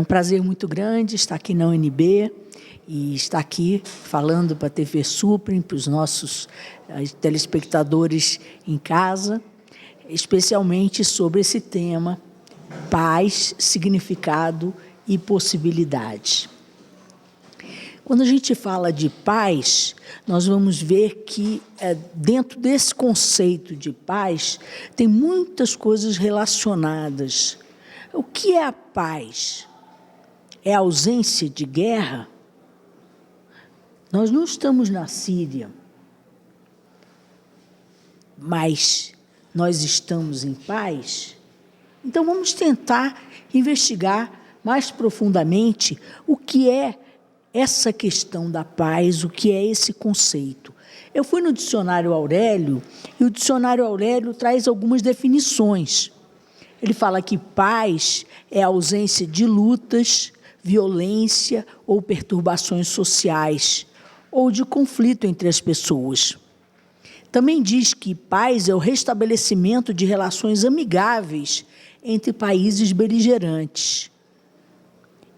prazer muito grande estar aqui na UNB e estar aqui falando para a TV Suprem, para os nossos telespectadores em casa, especialmente sobre esse tema, paz, significado e possibilidade. Quando a gente fala de paz, nós vamos ver que, dentro desse conceito de paz, tem muitas coisas relacionadas. O que é a paz? É a ausência de guerra? Nós não estamos na Síria, mas nós estamos em paz? Então, vamos tentar investigar mais profundamente o que é essa questão da paz, o que é esse conceito. Eu fui no Dicionário Aurélio, e o Dicionário Aurélio traz algumas definições. Ele fala que paz é a ausência de lutas, violência ou perturbações sociais, ou de conflito entre as pessoas. Também diz que paz é o restabelecimento de relações amigáveis entre países beligerantes.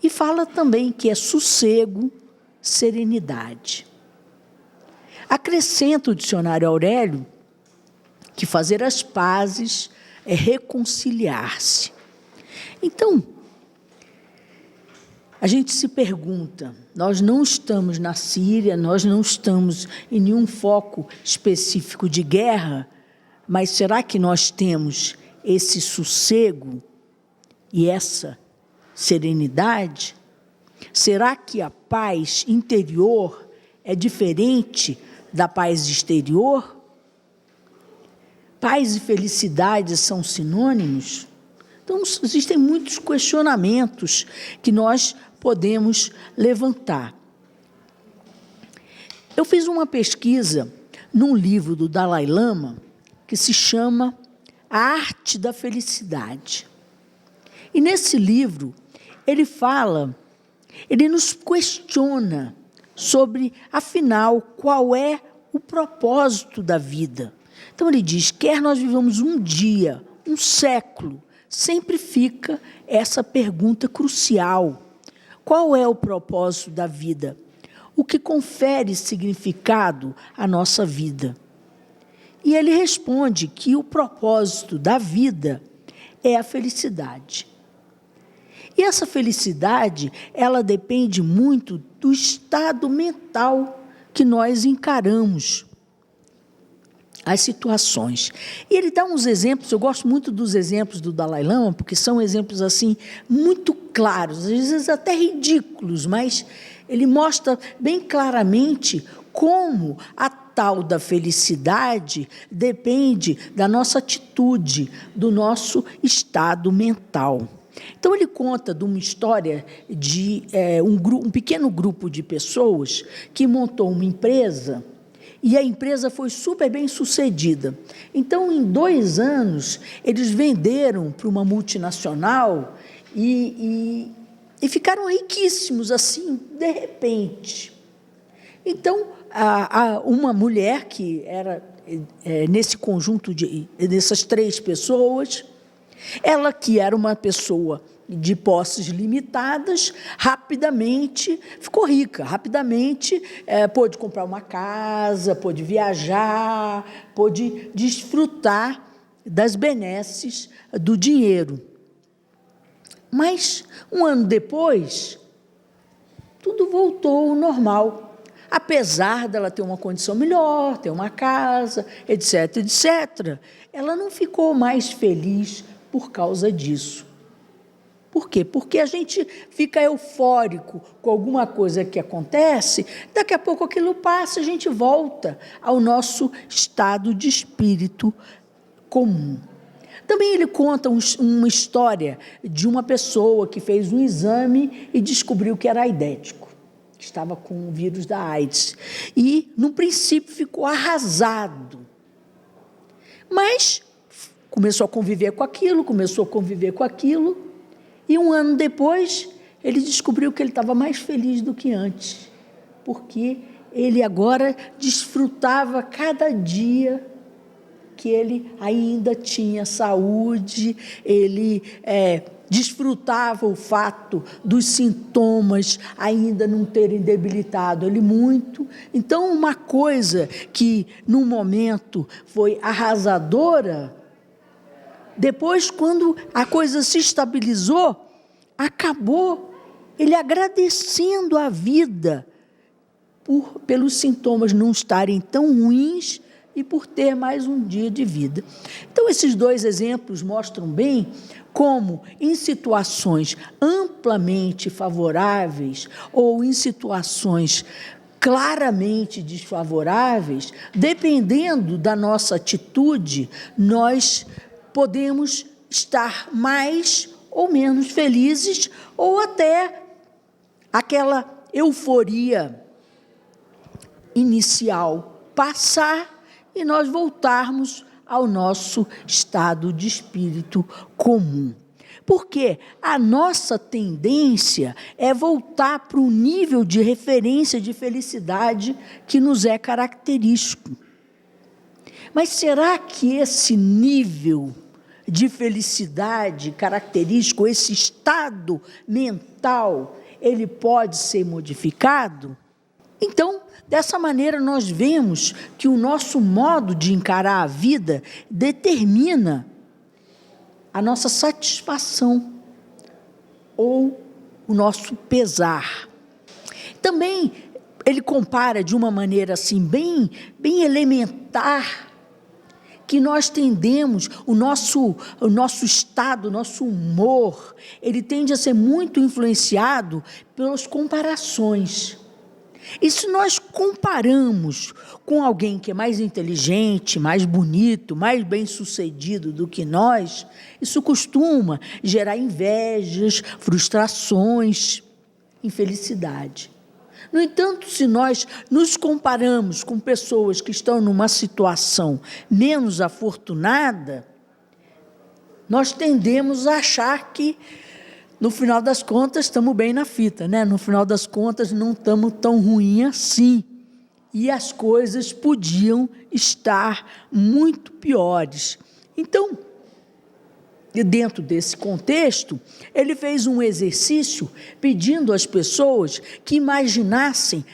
E fala também que é sossego, serenidade. Acrescenta o Dicionário Aurélio que fazer as pazes é reconciliar-se. Então, a gente se pergunta, nós não estamos na Síria, nós não estamos em nenhum foco específico de guerra, mas será que nós temos esse sossego e essa serenidade? Será que a paz interior é diferente da paz exterior? Paz e felicidade são sinônimos? Então, existem muitos questionamentos que nós podemos levantar. Eu fiz uma pesquisa num livro do Dalai Lama que se chama A Arte da Felicidade. E nesse livro, ele nos questiona sobre, afinal, qual é o propósito da vida. Então, ele diz, quer nós vivamos um dia, um século, sempre fica essa pergunta crucial. Qual é o propósito da vida? O que confere significado à nossa vida? E ele responde que o propósito da vida é a felicidade. E essa felicidade, ela depende muito do estado mental que nós encaramos as situações. E ele dá uns exemplos, eu gosto muito dos exemplos do Dalai Lama, porque são exemplos assim muito claros, às vezes até ridículos, mas ele mostra bem claramente como a tal da felicidade depende da nossa atitude, do nosso estado mental. Então, ele conta de uma história de um pequeno grupo de pessoas que montou uma empresa e a empresa foi super bem sucedida. Então, em 2 anos, eles venderam para uma multinacional e ficaram riquíssimos, assim, de repente. Então, uma mulher que era nesse conjunto dessas 3 pessoas, ela que era uma pessoa de posses limitadas, rapidamente ficou rica, rapidamente pôde comprar uma casa, pôde viajar, pôde desfrutar das benesses do dinheiro. Mas, 1 ano depois, tudo voltou ao normal, apesar dela ter uma condição melhor, ter uma casa, etc., etc., ela não ficou mais feliz por causa disso. Por quê? Porque a gente fica eufórico com alguma coisa que acontece, daqui a pouco aquilo passa, a gente volta ao nosso estado de espírito comum. Também ele conta uma história de uma pessoa que fez um exame e descobriu que era aidético, que estava com o vírus da AIDS. E, no princípio, ficou arrasado. Mas começou a conviver com aquilo, e 1 ano depois, ele descobriu que ele estava mais feliz do que antes, porque ele agora desfrutava cada dia que ele ainda tinha saúde, ele desfrutava o fato dos sintomas ainda não terem debilitado ele muito. Então, uma coisa que, num momento, foi arrasadora, depois, quando a coisa se estabilizou, acabou ele agradecendo a vida pelos sintomas não estarem tão ruins e por ter mais um dia de vida. Então, esses dois exemplos mostram bem como, em situações amplamente favoráveis ou em situações claramente desfavoráveis, dependendo da nossa atitude, nós podemos estar mais ou menos felizes, ou até aquela euforia inicial passar e nós voltarmos ao nosso estado de espírito comum. Porque a nossa tendência é voltar para o nível de referência de felicidade que nos é característico. Mas será que esse nível de felicidade característico, esse estado mental, ele pode ser modificado? Então, dessa maneira, nós vemos que o nosso modo de encarar a vida determina a nossa satisfação ou o nosso pesar. Também ele compara de uma maneira assim bem elementar que nós tendemos, o nosso estado, o nosso humor, ele tende a ser muito influenciado pelas comparações. E se nós comparamos com alguém que é mais inteligente, mais bonito, mais bem-sucedido do que nós, isso costuma gerar invejas, frustrações, infelicidade. No entanto, se nós nos comparamos com pessoas que estão numa situação menos afortunada, nós tendemos a achar que, no final das contas, estamos bem na fita, né? No final das contas, não estamos tão ruim assim. E as coisas podiam estar muito piores. Então, dentro desse contexto, ele fez um exercício pedindo às pessoas que imaginassem,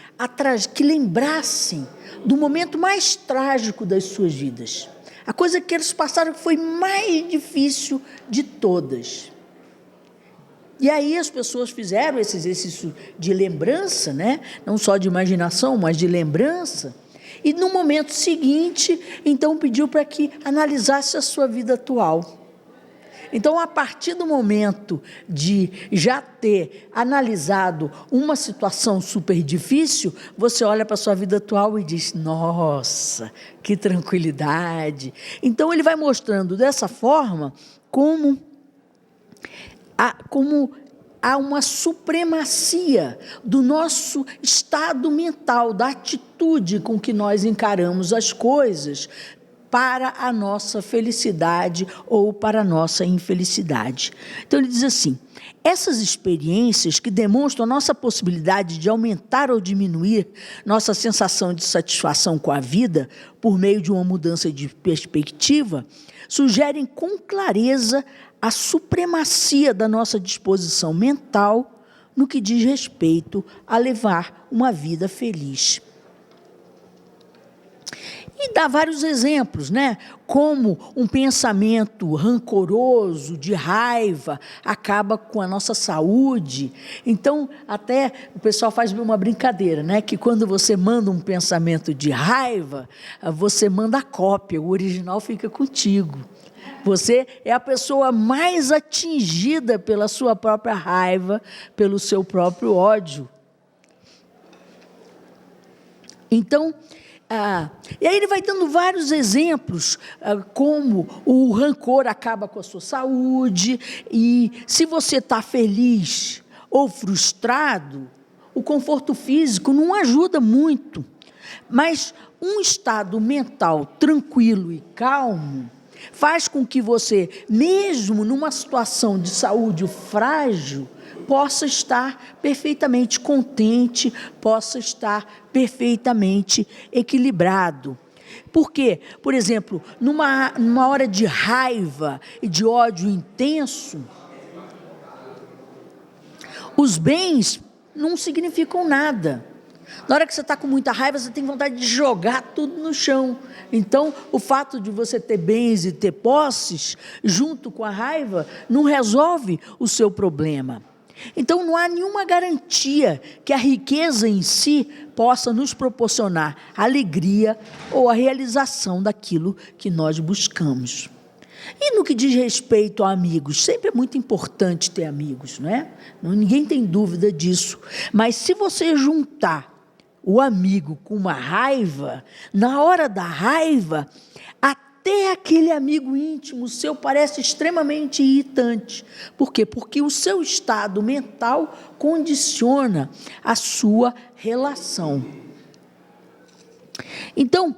que lembrassem do momento mais trágico das suas vidas. A coisa que eles passaram que foi mais difícil de todas. E aí as pessoas fizeram esse exercício de lembrança, né? Não só de imaginação, mas de lembrança. E no momento seguinte, então pediu para que analisasse a sua vida atual. Então, a partir do momento de já ter analisado uma situação super difícil, você olha para a sua vida atual e diz, nossa, que tranquilidade. Então, ele vai mostrando dessa forma como há uma supremacia do nosso estado mental, da atitude com que nós encaramos as coisas, para a nossa felicidade ou para a nossa infelicidade. Então, ele diz assim, essas experiências que demonstram a nossa possibilidade de aumentar ou diminuir nossa sensação de satisfação com a vida, por meio de uma mudança de perspectiva, sugerem com clareza a supremacia da nossa disposição mental no que diz respeito a levar uma vida feliz. E dá vários exemplos, né? Como um pensamento rancoroso, de raiva, acaba com a nossa saúde. Então, até o pessoal faz uma brincadeira, né? Que quando você manda um pensamento de raiva, você manda a cópia, o original fica contigo. Você é a pessoa mais atingida pela sua própria raiva, pelo seu próprio ódio. Então, e aí ele vai dando vários exemplos, como o rancor acaba com a sua saúde, e se você está feliz ou frustrado, o conforto físico não ajuda muito, mas um estado mental tranquilo e calmo faz com que você, mesmo numa situação de saúde frágil, possa estar perfeitamente contente, possa estar perfeitamente equilibrado. Por quê? Por exemplo, numa hora de raiva e de ódio intenso, Os bens não significam nada. Na hora que você está com muita raiva, você tem vontade de jogar tudo no chão. Então, o fato de você ter bens e ter posses, junto com a raiva, não resolve o seu problema. Então, não há nenhuma garantia que a riqueza em si possa nos proporcionar alegria ou a realização daquilo que nós buscamos. E no que diz respeito a amigos, sempre é muito importante ter amigos, não é? Ninguém tem dúvida disso. Mas se você juntar o amigo com uma raiva, na hora da raiva, até aquele amigo íntimo seu parece extremamente irritante. Por quê? Porque o seu estado mental condiciona a sua relação. Então,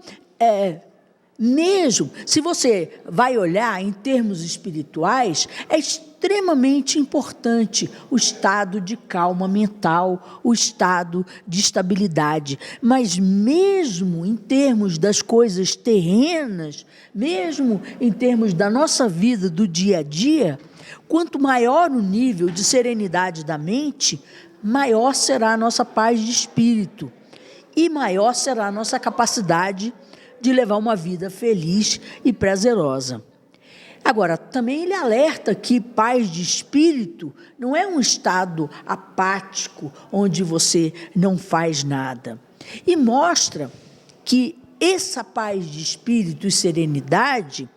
mesmo se você vai olhar em termos espirituais, é extremamente importante o estado de calma mental, o estado de estabilidade. Mas mesmo em termos das coisas terrenas, mesmo em termos da nossa vida do dia a dia, quanto maior o nível de serenidade da mente, maior será a nossa paz de espírito e maior será a nossa capacidade de levar uma vida feliz e prazerosa. Agora, também ele alerta que paz de espírito não é um estado apático, onde você não faz nada. E mostra que essa paz de espírito e serenidade,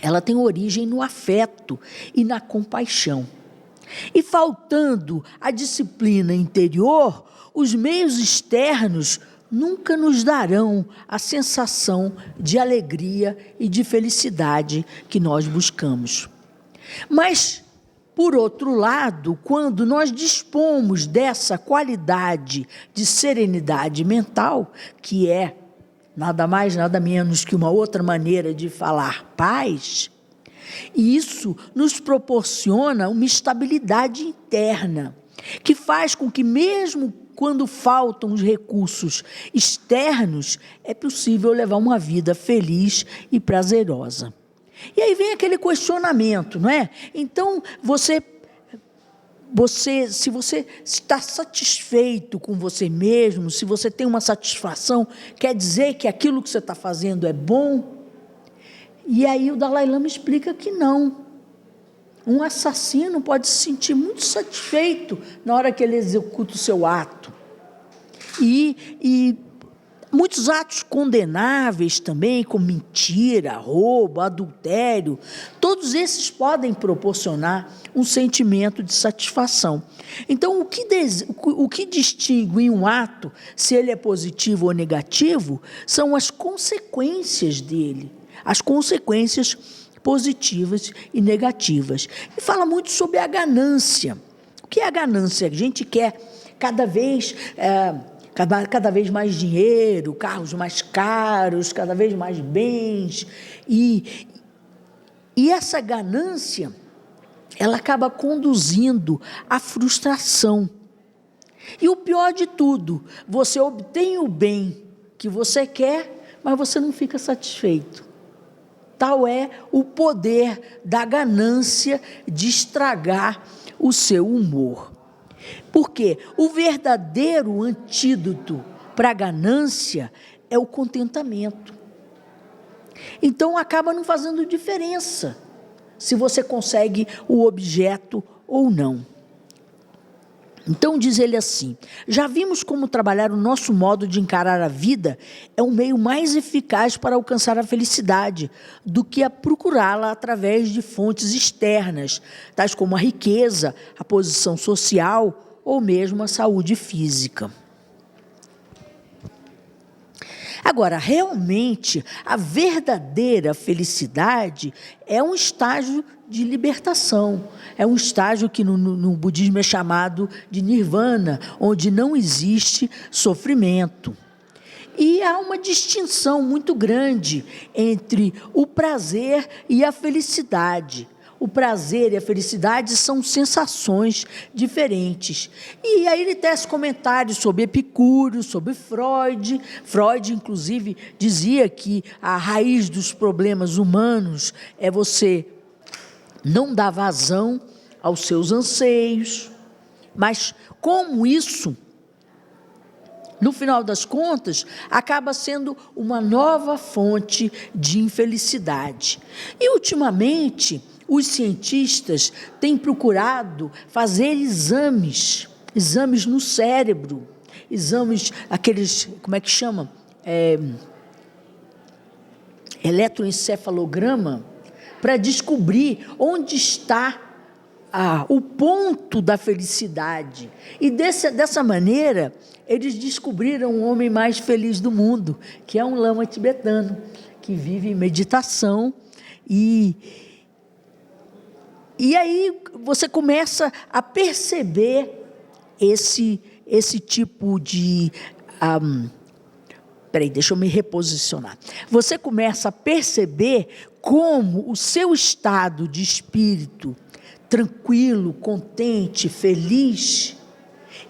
ela tem origem no afeto e na compaixão. E faltando a disciplina interior, os meios externos nunca nos darão a sensação de alegria e de felicidade que nós buscamos. Mas, por outro lado, quando nós dispomos dessa qualidade de serenidade mental, que é nada mais, nada menos que uma outra maneira de falar paz, isso nos proporciona uma estabilidade interna, que faz com que mesmo quando faltam os recursos externos, é possível levar uma vida feliz e prazerosa. E aí vem aquele questionamento, não é? Então, se você está satisfeito com você mesmo, se você tem uma satisfação, quer dizer que aquilo que você está fazendo é bom? E aí o Dalai Lama explica que não. Um assassino pode se sentir muito satisfeito na hora que ele executa o seu ato. E muitos atos condenáveis também, como mentira, roubo, adultério, todos esses podem proporcionar um sentimento de satisfação. Então, o que distingue em um ato, se ele é positivo ou negativo, são as consequências dele, as consequências positivas e negativas. E fala muito sobre a ganância. O que é a ganância? A gente quer cada vez mais dinheiro, carros mais caros, cada vez mais bens. E essa ganância, ela acaba conduzindo à frustração. E o pior de tudo, você obtém o bem que você quer, mas você não fica satisfeito. Tal é o poder da ganância de estragar o seu humor. Porque o verdadeiro antídoto para a ganância é o contentamento. Então, acaba não fazendo diferença se você consegue o objeto ou não. Então, diz ele assim: já vimos como trabalhar o nosso modo de encarar a vida é um meio mais eficaz para alcançar a felicidade do que a procurá-la através de fontes externas, tais como a riqueza, a posição social ou mesmo a saúde física. Agora, realmente, a verdadeira felicidade é um estágio de libertação. É um estágio que no budismo é chamado de nirvana, onde não existe sofrimento. E há uma distinção muito grande entre o prazer e a felicidade. O prazer e a felicidade são sensações diferentes. E aí ele tece comentários sobre Epicúrio, sobre Freud. Freud, inclusive, dizia que a raiz dos problemas humanos é você não dar vazão aos seus anseios. Mas como isso, no final das contas, acaba sendo uma nova fonte de infelicidade. E, ultimamente, os cientistas têm procurado fazer exames no cérebro, exames, aqueles, como é que chama? Eletroencefalograma, para descobrir onde está o ponto da felicidade. E dessa maneira, eles descobriram o homem mais feliz do mundo, que é um lama tibetano, que vive em meditação. E aí você começa a perceber esse tipo de... deixa eu me reposicionar. Você começa a perceber como o seu estado de espírito tranquilo, contente, feliz,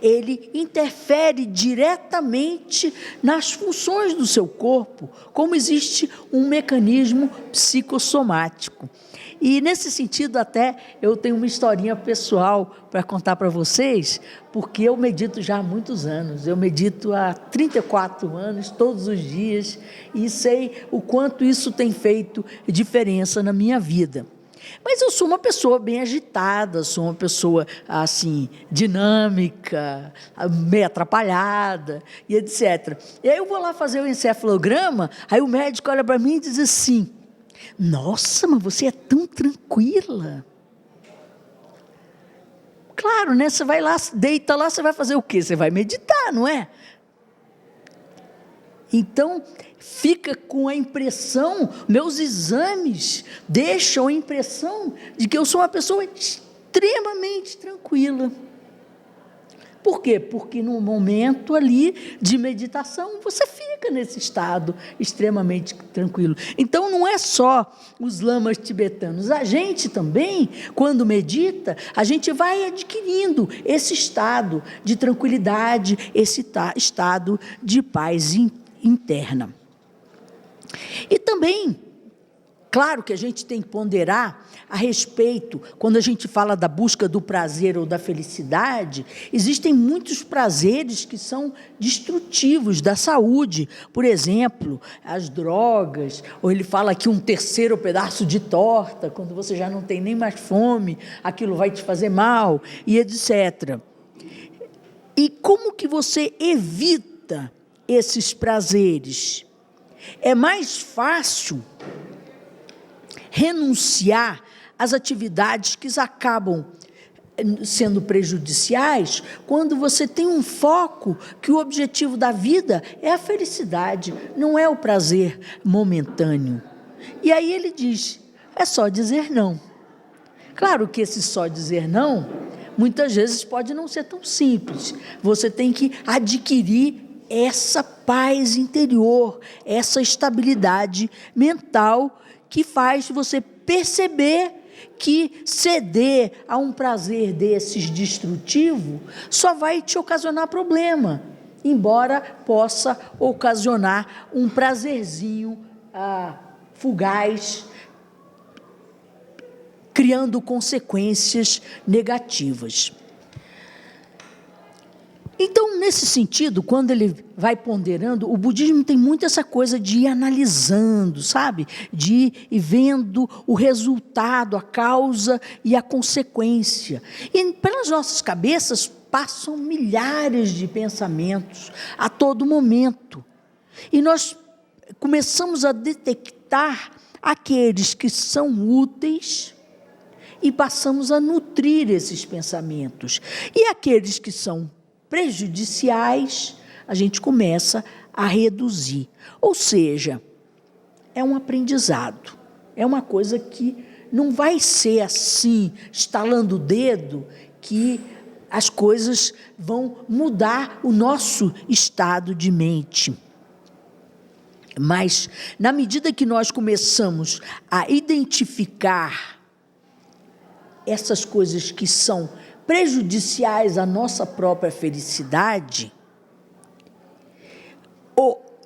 ele interfere diretamente nas funções do seu corpo, como existe um mecanismo psicossomático. E, nesse sentido, até eu tenho uma historinha pessoal para contar para vocês, porque eu medito já há muitos anos, eu medito há 34 anos, todos os dias, e sei o quanto isso tem feito diferença na minha vida. Mas eu sou uma pessoa bem agitada, sou uma pessoa, assim, dinâmica, meio atrapalhada, e etc. E aí eu vou lá fazer o encefalograma, aí o médico olha para mim e diz assim: nossa, mas você é tão tranquila. Claro, né? Você vai lá, deita lá, você vai fazer o quê? Você vai meditar, não é? Então, fica com a impressão, meus exames deixam a impressão de que eu sou uma pessoa extremamente tranquila. Por quê? Porque no momento ali de meditação, você fica nesse estado extremamente tranquilo. Então, não é só os lamas tibetanos. A gente também, quando medita, a gente vai adquirindo esse estado de tranquilidade, esse estado de paz interna. E também, claro que a gente tem que ponderar a respeito, quando a gente fala da busca do prazer ou da felicidade, existem muitos prazeres que são destrutivos da saúde. Por exemplo, as drogas, ou ele fala aqui um terceiro pedaço de torta, quando você já não tem nem mais fome, aquilo vai te fazer mal, e etc. E como que você evita esses prazeres? É mais fácil renunciar às atividades que acabam sendo prejudiciais quando você tem um foco que o objetivo da vida é a felicidade, não é o prazer momentâneo. E aí ele diz, é só dizer não. Claro que esse só dizer não, muitas vezes pode não ser tão simples. Você tem que adquirir essa paz interior, essa estabilidade mental que faz você perceber que ceder a um prazer desses destrutivo só vai te ocasionar problema, embora possa ocasionar um prazerzinho fugaz, criando consequências negativas. Então, nesse sentido, quando ele vai ponderando, o budismo tem muito essa coisa de ir analisando, sabe? De ir vendo o resultado, a causa e a consequência. E pelas nossas cabeças passam milhares de pensamentos a todo momento. E nós começamos a detectar aqueles que são úteis e passamos a nutrir esses pensamentos. E aqueles que são prejudiciais, a gente começa a reduzir. Ou seja, é um aprendizado, é uma coisa que não vai ser assim, estalando o dedo, que as coisas vão mudar o nosso estado de mente. Mas, na medida que nós começamos a identificar essas coisas que são prejudiciais à nossa própria felicidade,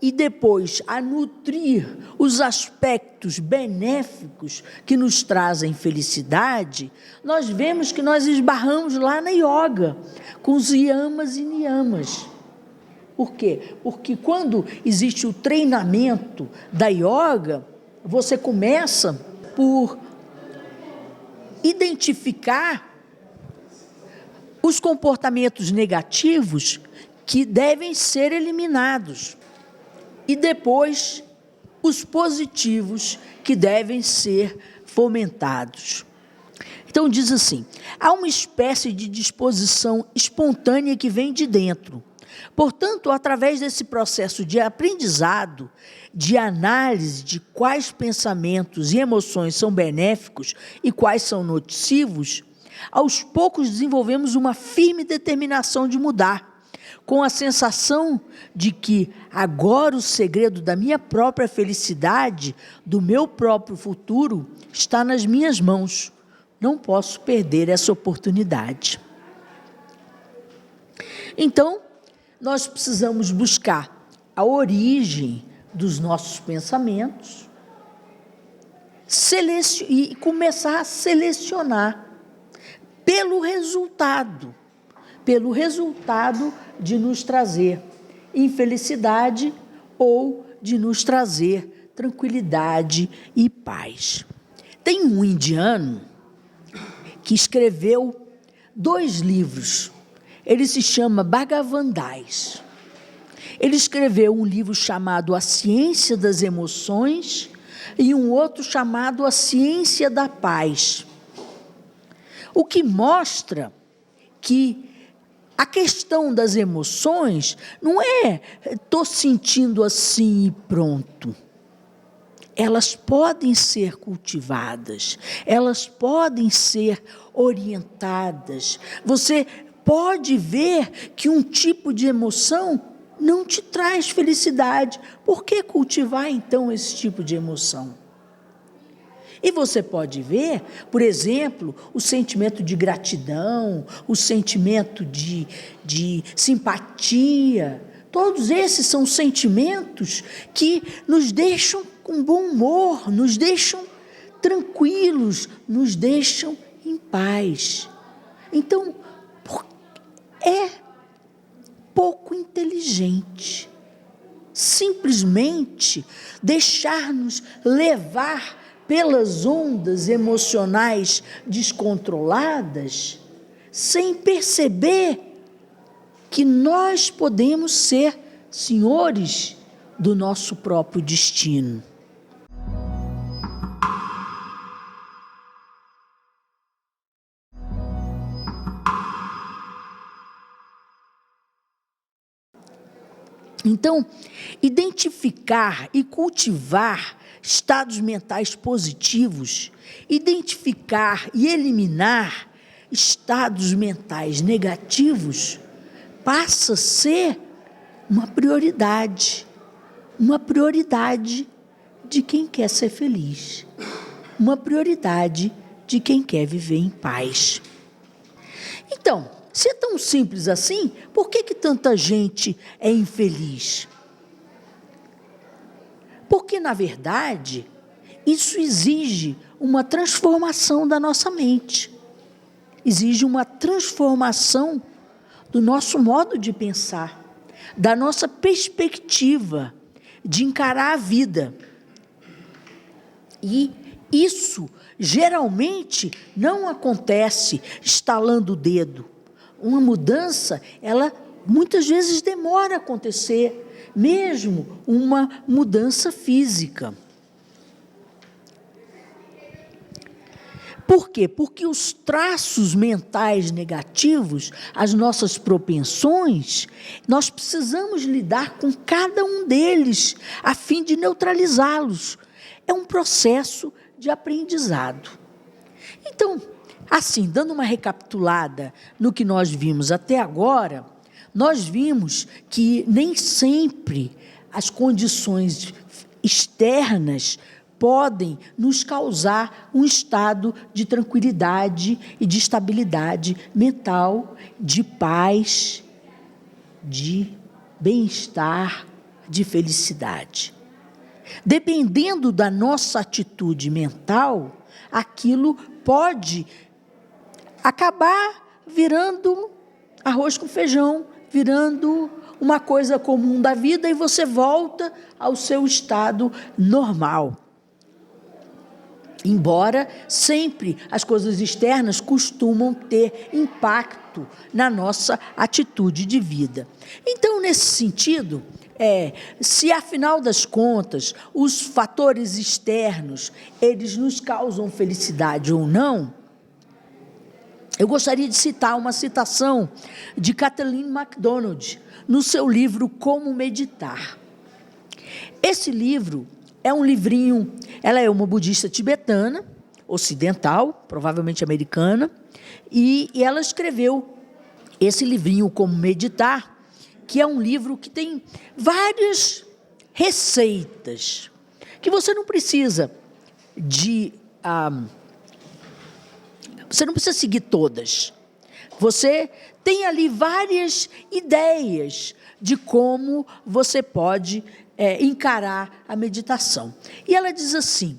e depois a nutrir os aspectos benéficos que nos trazem felicidade, nós vemos que nós esbarramos lá na yoga, com os yamas e niyamas. Por quê? Porque quando existe o treinamento da yoga, você começa por identificar os comportamentos negativos que devem ser eliminados e depois os positivos que devem ser fomentados. Então diz assim: há uma espécie de disposição espontânea que vem de dentro. Portanto, através desse processo de aprendizado, de análise de quais pensamentos e emoções são benéficos e quais são nocivos, aos poucos desenvolvemos uma firme determinação de mudar, com a sensação de que agora o segredo da minha própria felicidade, do meu próprio futuro, está nas minhas mãos. Não posso perder essa oportunidade. Então, nós precisamos buscar a origem dos nossos pensamentos e começar a selecionar pelo resultado de nos trazer infelicidade ou de nos trazer tranquilidade e paz. Tem um indiano que escreveu 2 livros. Ele se chama Bhagavan-Das. Ele escreveu um livro chamado A Ciência das Emoções e um outro chamado A Ciência da Paz. O que mostra que a questão das emoções não é estou sentindo assim e pronto. Elas podem ser cultivadas, elas podem ser orientadas. Você pode ver que um tipo de emoção não te traz felicidade. Por que cultivar, então, esse tipo de emoção? E você pode ver, por exemplo, o sentimento de gratidão, o sentimento de simpatia. Todos esses são sentimentos que nos deixam com bom humor, nos deixam tranquilos, nos deixam em paz. Então, é pouco inteligente simplesmente deixar-nos levar pelas ondas emocionais descontroladas, sem perceber que nós podemos ser senhores do nosso próprio destino. Então, identificar e cultivar estados mentais positivos, identificar e eliminar estados mentais negativos, passa a ser uma prioridade de quem quer ser feliz, uma prioridade de quem quer viver em paz. Então, se é tão simples assim, por que tanta gente é infeliz? Porque, na verdade, isso exige uma transformação da nossa mente, exige uma transformação do nosso modo de pensar, da nossa perspectiva de encarar a vida. E isso, geralmente, não acontece estalando o dedo. Uma mudança, ela muitas vezes demora a acontecer, mesmo uma mudança física. Por quê? Porque os traços mentais negativos, as nossas propensões, nós precisamos lidar com cada um deles, a fim de neutralizá-los. É um processo de aprendizado. Então, assim, dando uma recapitulada no que nós vimos até agora, nós vimos que nem sempre as condições externas podem nos causar um estado de tranquilidade e de estabilidade mental, de paz, de bem-estar, de felicidade. Dependendo da nossa atitude mental, aquilo pode acabar virando arroz com feijão, virando uma coisa comum da vida e você volta ao seu estado normal. Embora sempre as coisas externas costumam ter impacto na nossa atitude de vida. Então, nesse sentido, se afinal das contas os fatores externos eles nos causam felicidade ou não, eu gostaria de citar uma citação de Kathleen MacDonald no seu livro Como Meditar. Esse livro é um livrinho, ela é uma budista tibetana, ocidental, provavelmente americana, e ela escreveu esse livrinho Como Meditar, que é um livro que tem várias receitas, que você não precisa você não precisa seguir todas. Você tem ali várias ideias de como você pode encarar a meditação. E ela diz assim: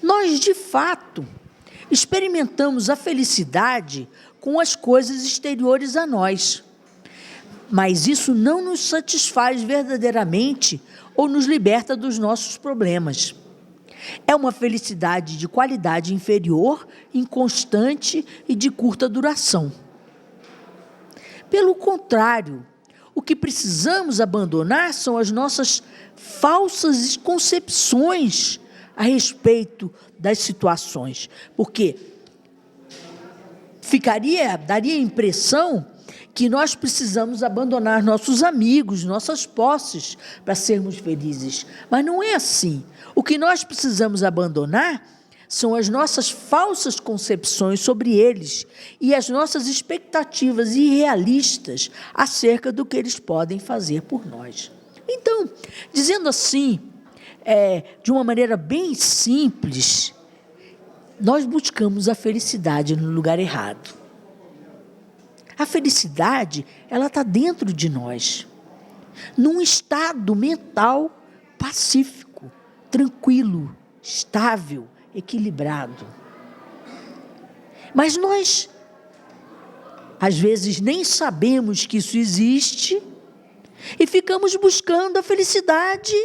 nós, de fato, experimentamos a felicidade com as coisas exteriores a nós, mas isso não nos satisfaz verdadeiramente ou nos liberta dos nossos problemas. É uma felicidade de qualidade inferior, inconstante e de curta duração. Pelo contrário, o que precisamos abandonar são as nossas falsas concepções a respeito das situações, porque daria a impressão que nós precisamos abandonar nossos amigos, nossas posses para sermos felizes. Mas não é assim. O que nós precisamos abandonar são as nossas falsas concepções sobre eles e as nossas expectativas irrealistas acerca do que eles podem fazer por nós. Então, dizendo assim, de uma maneira bem simples, nós buscamos a felicidade no lugar errado. A felicidade, ela está dentro de nós, num estado mental pacífico, tranquilo, estável, equilibrado. Mas nós, às vezes, nem sabemos que isso existe e ficamos buscando a felicidade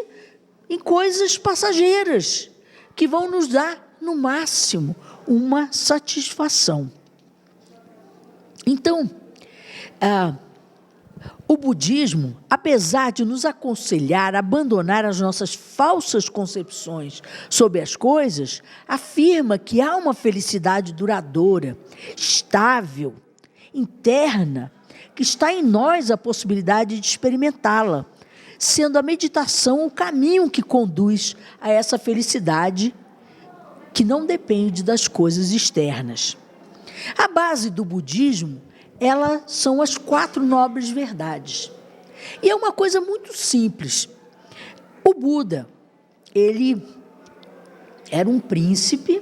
em coisas passageiras, que vão nos dar, no máximo, uma satisfação. Então, o budismo, apesar de nos aconselhar a abandonar as nossas falsas concepções sobre as coisas, afirma que há uma felicidade duradoura, estável, interna, que está em nós a possibilidade de experimentá-la, sendo a meditação o caminho que conduz a essa felicidade que não depende das coisas externas. A base do budismo, elas são as 4 nobres verdades. E é uma coisa muito simples. O Buda, ele era um príncipe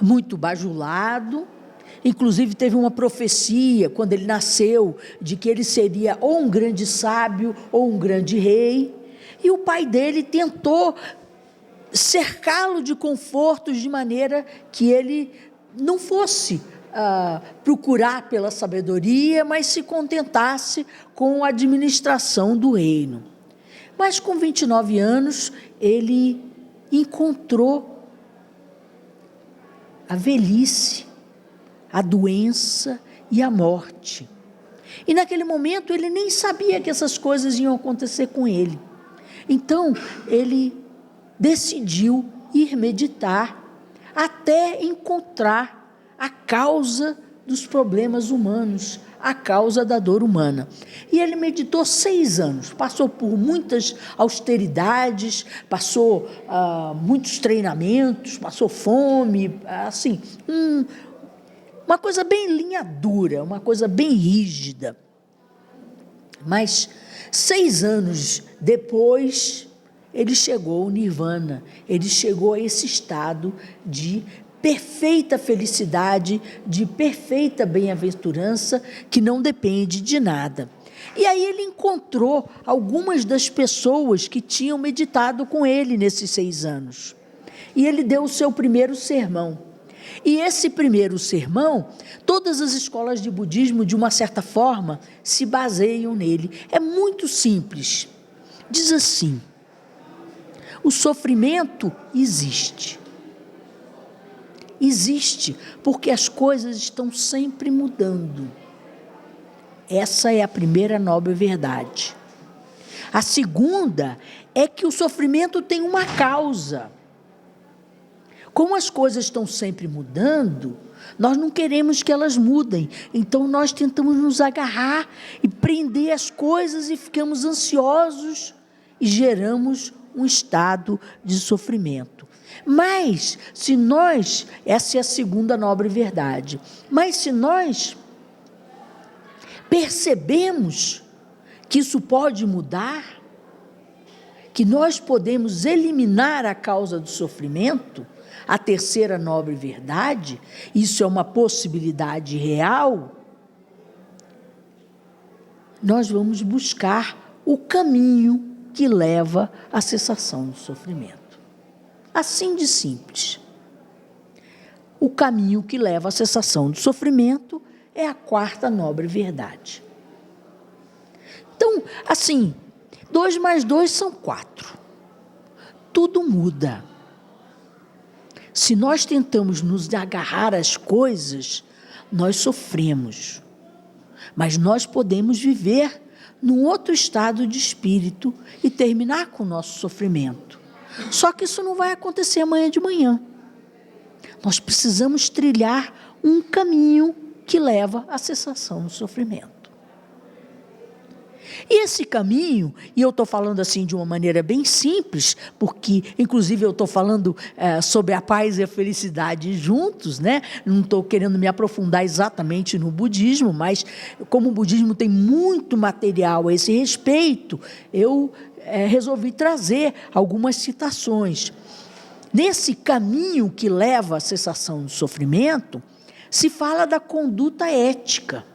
muito bajulado. Inclusive, teve uma profecia, quando ele nasceu, de que ele seria ou um grande sábio ou um grande rei. E o pai dele tentou cercá-lo de confortos de maneira que ele não fosse procurar pela sabedoria, mas se contentasse com a administração do reino. Mas com 29 anos, ele encontrou a velhice, a doença e a morte. E naquele momento ele nem sabia que essas coisas iam acontecer com ele. Então, ele decidiu ir meditar até encontrar a causa dos problemas humanos, a causa da dor humana. E ele meditou 6 anos, passou por muitas austeridades, passou muitos treinamentos, passou fome, assim, uma coisa bem linha dura, uma coisa bem rígida. Mas 6 anos depois, ele chegou ao nirvana, ele chegou a esse estado de perfeita felicidade, de perfeita bem-aventurança, que não depende de nada. E aí ele encontrou algumas das pessoas que tinham meditado com ele nesses 6 anos. E ele deu o seu primeiro sermão. E esse primeiro sermão, todas as escolas de budismo, de uma certa forma, se baseiam nele. É muito simples. Diz assim: o sofrimento existe. Existe porque as coisas estão sempre mudando. Essa é a primeira nobre verdade. A segunda é que o sofrimento tem uma causa. Como as coisas estão sempre mudando, nós não queremos que elas mudem. Então nós tentamos nos agarrar e prender as coisas e ficamos ansiosos e geramos um estado de sofrimento. Mas se nós, essa é a segunda nobre verdade, mas se nós percebemos que isso pode mudar, que nós podemos eliminar a causa do sofrimento, a terceira nobre verdade, isso é uma possibilidade real, nós vamos buscar o caminho que leva à cessação do sofrimento. Assim de simples. O caminho que leva à cessação do sofrimento é a quarta nobre verdade. Então, assim, 2 mais 2 são 4. Tudo muda. Se nós tentamos nos agarrar às coisas, nós sofremos. Mas nós podemos viver num outro estado de espírito e terminar com o nosso sofrimento. Só que isso não vai acontecer amanhã de manhã. Nós precisamos trilhar um caminho que leva à cessação do sofrimento. E esse caminho, e eu estou falando assim de uma maneira bem simples, porque inclusive eu estou falando sobre a paz e a felicidade juntos, né? Não estou querendo me aprofundar exatamente no budismo, mas como o budismo tem muito material a esse respeito, eu resolvi trazer algumas citações. Nesse caminho que leva à cessação do sofrimento, se fala da conduta ética.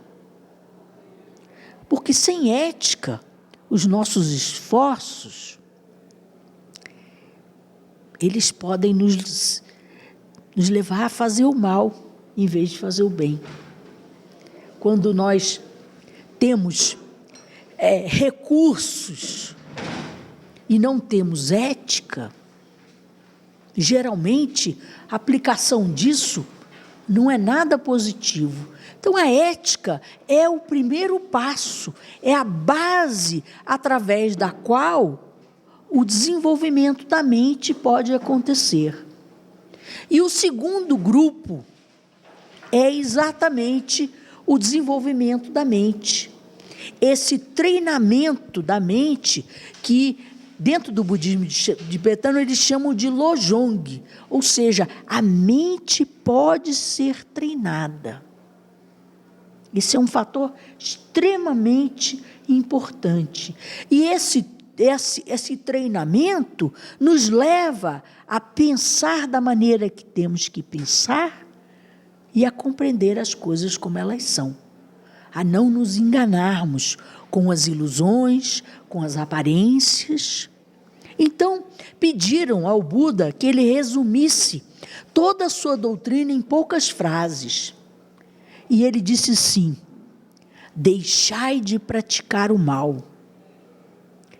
Porque sem ética, os nossos esforços, eles podem nos levar a fazer o mal, em vez de fazer o bem. Quando nós temos recursos e não temos ética, geralmente a aplicação disso não é nada positivo. Então, a ética é o primeiro passo, é a base através da qual o desenvolvimento da mente pode acontecer. E o segundo grupo é exatamente o desenvolvimento da mente. Esse treinamento da mente que, dentro do budismo tibetano, eles chamam de lojong, ou seja, a mente pode ser treinada. Esse é um fator extremamente importante. E esse treinamento nos leva a pensar da maneira que temos que pensar e a compreender as coisas como elas são. A não nos enganarmos com as ilusões, com as aparências. Então, pediram ao Buda que ele resumisse toda a sua doutrina em poucas frases. E ele disse assim: deixai de praticar o mal,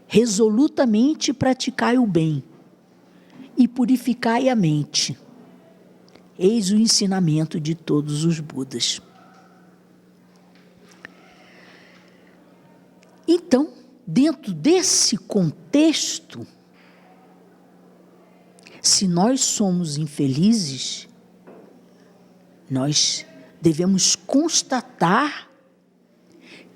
resolutamente praticai o bem, e purificai a mente. Eis o ensinamento de todos os Budas. Então, dentro desse contexto, se nós somos infelizes, nós devemos constatar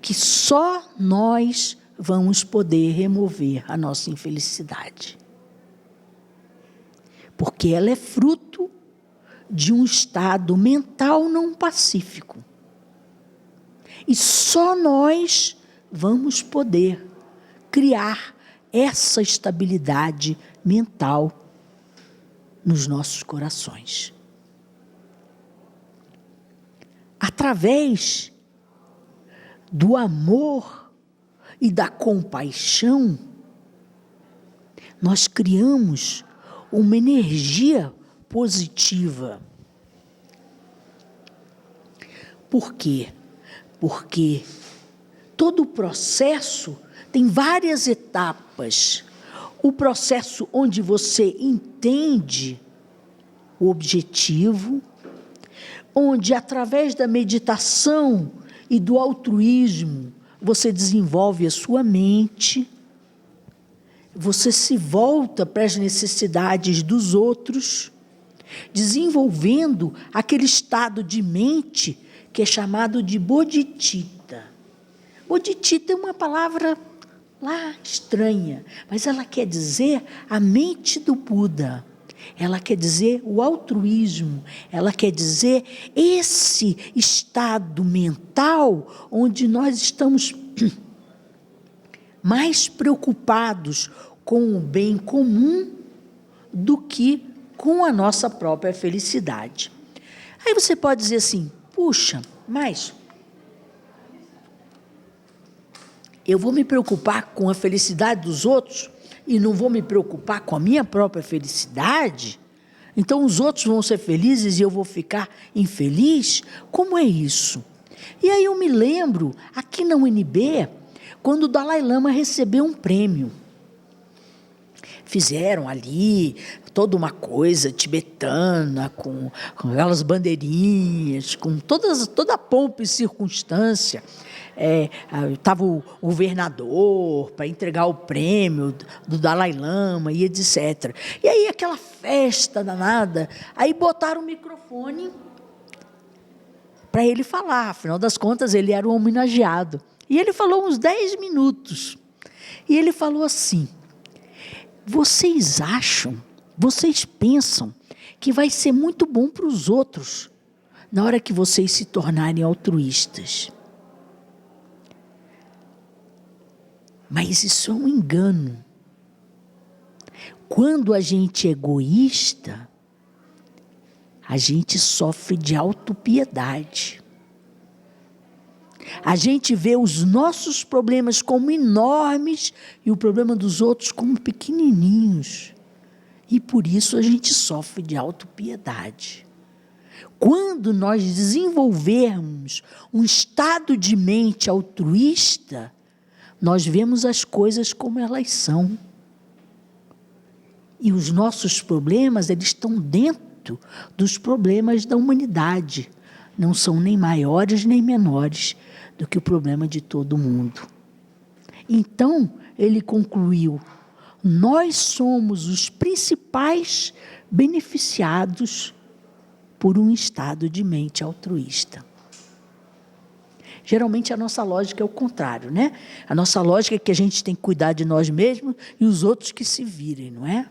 que só nós vamos poder remover a nossa infelicidade. Porque ela é fruto de um estado mental não pacífico. E só nós vamos poder criar essa estabilidade mental nos nossos corações. Através do amor e da compaixão, nós criamos uma energia positiva. Por quê? Porque todo o processo tem várias etapas. O processo onde você entende o objetivo, onde através da meditação e do altruísmo você desenvolve a sua mente, você se volta para as necessidades dos outros, desenvolvendo aquele estado de mente que é chamado de bodhicitta. Bodhicitta é uma palavra lá estranha, mas ela quer dizer a mente do Buda. Ela quer dizer o altruísmo, ela quer dizer esse estado mental onde nós estamos mais preocupados com o bem comum do que com a nossa própria felicidade. Aí você pode dizer assim, puxa, mas eu vou me preocupar com a felicidade dos outros e não vou me preocupar com a minha própria felicidade? Então os outros vão ser felizes e eu vou ficar infeliz? Como é isso? E aí eu me lembro, aqui na UNB, quando o Dalai Lama recebeu um prêmio. Fizeram ali toda uma coisa tibetana, com aquelas bandeirinhas, com toda a pompa e circunstância. Estava o governador para entregar o prêmio do Dalai Lama e etc. E aí aquela festa danada, aí botaram o microfone para ele falar, afinal das contas ele era um homenageado. E ele falou uns 10 minutos, e ele falou assim, vocês pensam que vai ser muito bom para os outros na hora que vocês se tornarem altruístas. Mas isso é um engano. Quando a gente é egoísta, a gente sofre de autopiedade. A gente vê os nossos problemas como enormes e o problema dos outros como pequenininhos. E por isso a gente sofre de autopiedade. Quando nós desenvolvermos um estado de mente altruísta, nós vemos as coisas como elas são. E os nossos problemas, eles estão dentro dos problemas da humanidade. Não são nem maiores nem menores do que o problema de todo mundo. Então, ele concluiu, nós somos os principais beneficiados por um estado de mente altruísta. Geralmente a nossa lógica é o contrário, né? A nossa lógica é que a gente tem que cuidar de nós mesmos e os outros que se virem, não é?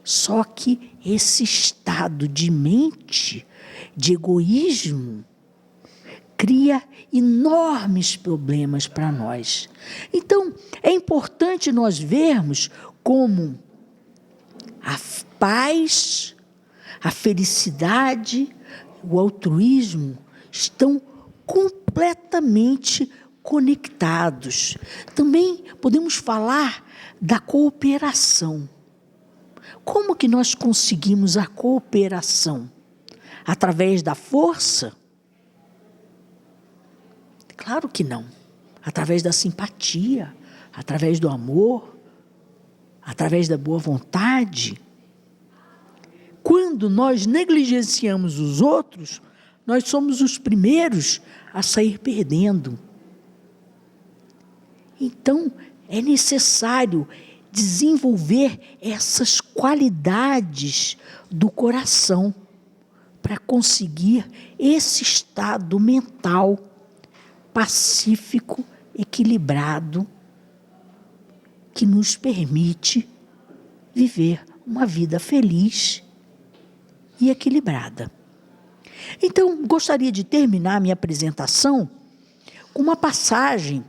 Só que esse estado de mente, de egoísmo, cria enormes problemas para nós. Então, é importante nós vermos como a paz, a felicidade, o altruísmo estão completamente conectados. Também podemos falar da cooperação. Como que nós conseguimos a cooperação? Através da força? Claro que não. Através da simpatia, através do amor, através da boa vontade. Quando nós negligenciamos os outros, nós somos os primeiros a sair perdendo. Então, é necessário desenvolver essas qualidades do coração para conseguir esse estado mental pacífico, equilibrado, que nos permite viver uma vida feliz e equilibrada. Então, gostaria de terminar minha apresentação com uma passagem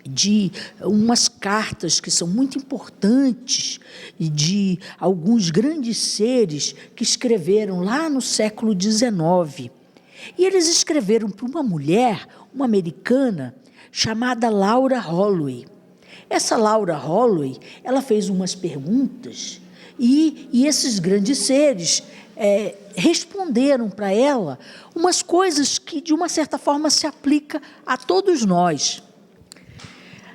de umas cartas que são muito importantes de alguns grandes seres que escreveram lá no século XIX. E eles escreveram para uma mulher, uma americana, chamada Laura Holloway. Essa Laura Holloway, ela fez umas perguntas e esses grandes seres responderam para ela umas coisas que, de uma certa forma, se aplica a todos nós.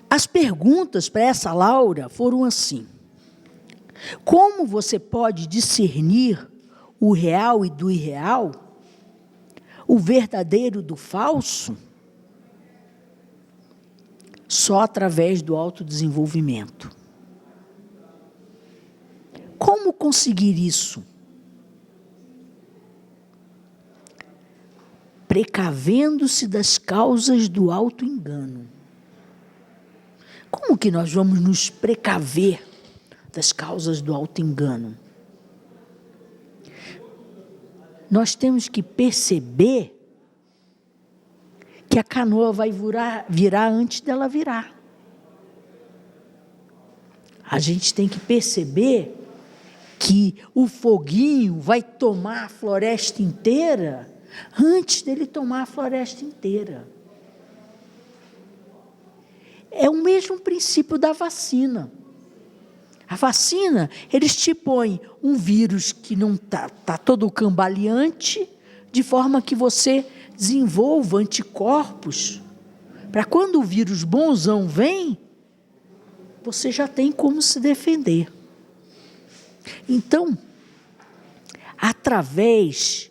As perguntas para essa Laura foram assim: como você pode discernir o real e do irreal? O verdadeiro do falso? Só através do autodesenvolvimento. Como conseguir isso? Precavendo-se das causas do auto-engano. Como que nós vamos nos precaver das causas do auto-engano? Nós temos que perceber que a canoa vai virar antes dela virar. A gente tem que perceber que o foguinho vai tomar a floresta inteira antes dele tomar a floresta inteira. É o mesmo princípio da vacina. A vacina, eles te põem um vírus que não está todo cambaleante, de forma que você desenvolva anticorpos, para quando o vírus bonzão vem, você já tem como se defender. Então, através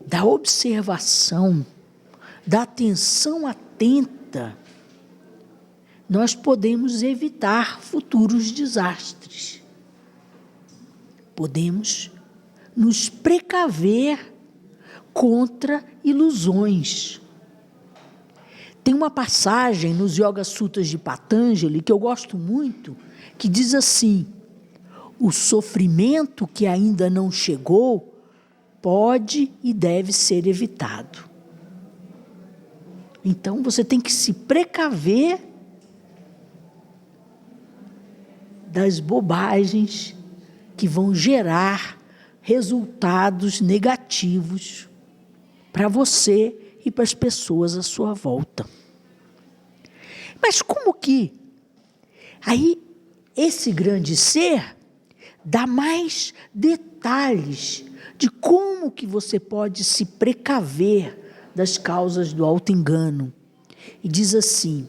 da observação, da atenção atenta, nós podemos evitar futuros desastres. Podemos nos precaver contra ilusões. Tem uma passagem nos Yoga Sutras de Patanjali que eu gosto muito, que diz assim: o sofrimento que ainda não chegou pode e deve ser evitado. Então você tem que se precaver das bobagens que vão gerar resultados negativos para você e para as pessoas à sua volta. Mas como que aí esse grande ser dá mais detalhes de como que você pode se precaver das causas do auto-engano. E diz assim: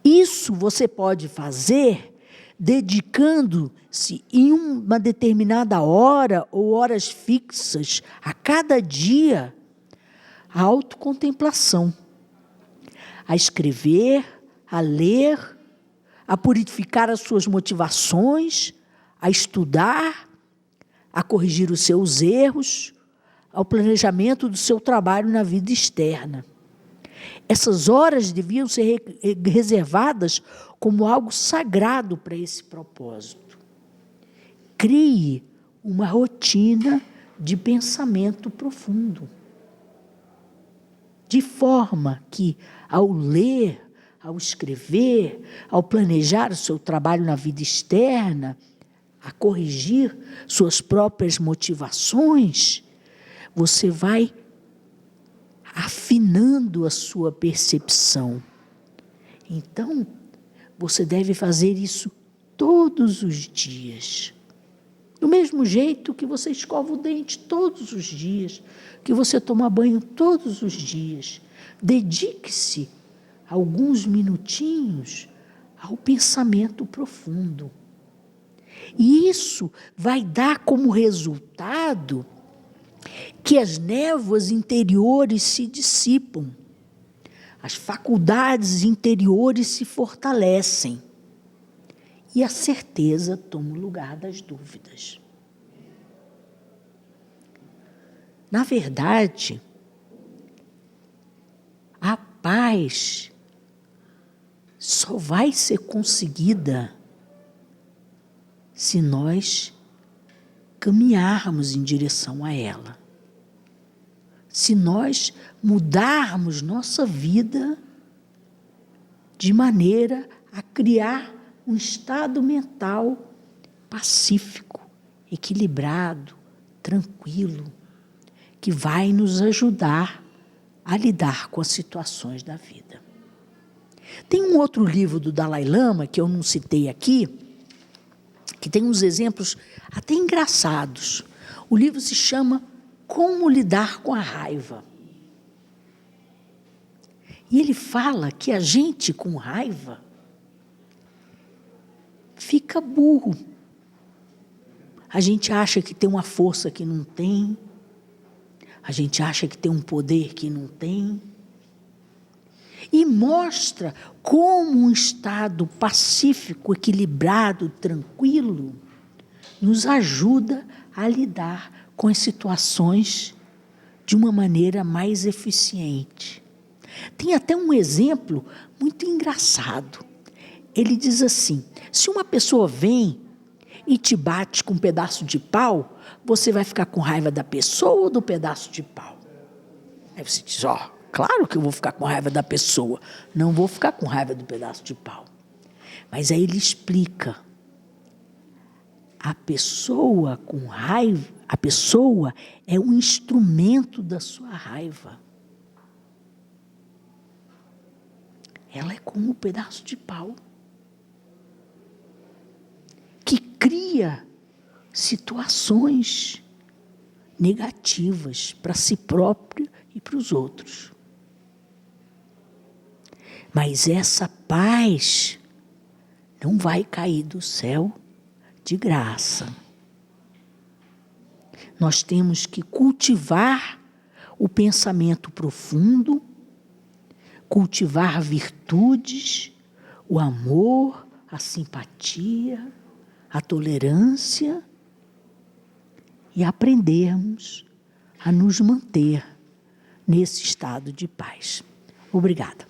isso você pode fazer dedicando-se em uma determinada hora ou horas fixas a cada dia à autocontemplação, a escrever, a ler, a purificar as suas motivações, a estudar, a corrigir os seus erros, ao planejamento do seu trabalho na vida externa. Essas horas deviam ser reservadas como algo sagrado para esse propósito. Crie uma rotina de pensamento profundo, de forma que, ao ler, ao escrever, ao planejar o seu trabalho na vida externa, a corrigir suas próprias motivações, você vai afinando a sua percepção. Então, você deve fazer isso todos os dias. Do mesmo jeito que você escova o dente todos os dias, que você toma banho todos os dias. Dedique-se alguns minutinhos ao pensamento profundo. E isso vai dar como resultado que as névoas interiores se dissipam, as faculdades interiores se fortalecem e a certeza toma o lugar das dúvidas. Na verdade, a paz só vai ser conseguida se nós caminharmos em direção a ela. Se nós mudarmos nossa vida de maneira a criar um estado mental pacífico, equilibrado, tranquilo, que vai nos ajudar a lidar com as situações da vida. Tem um outro livro do Dalai Lama, que eu não citei aqui, que tem uns exemplos até engraçados. O livro se chama Como Lidar com a Raiva. E ele fala que a gente com raiva fica burro. A gente acha que tem uma força que não tem. A gente acha que tem um poder que não tem. E mostra como um estado pacífico, equilibrado, tranquilo, nos ajuda a lidar com as situações de uma maneira mais eficiente. Tem até um exemplo muito engraçado. Ele diz assim: se uma pessoa vem e te bate com um pedaço de pau, você vai ficar com raiva da pessoa ou do pedaço de pau? Aí você diz, claro que eu vou ficar com raiva da pessoa, não vou ficar com raiva do pedaço de pau. Mas aí ele explica, a pessoa com raiva, a pessoa é um instrumento da sua raiva. Ela é como um pedaço de pau que cria situações negativas para si próprio e para os outros. Mas essa paz não vai cair do céu de graça. Nós temos que cultivar o pensamento profundo, cultivar virtudes, o amor, a simpatia, a tolerância e aprendermos a nos manter nesse estado de paz. Obrigada.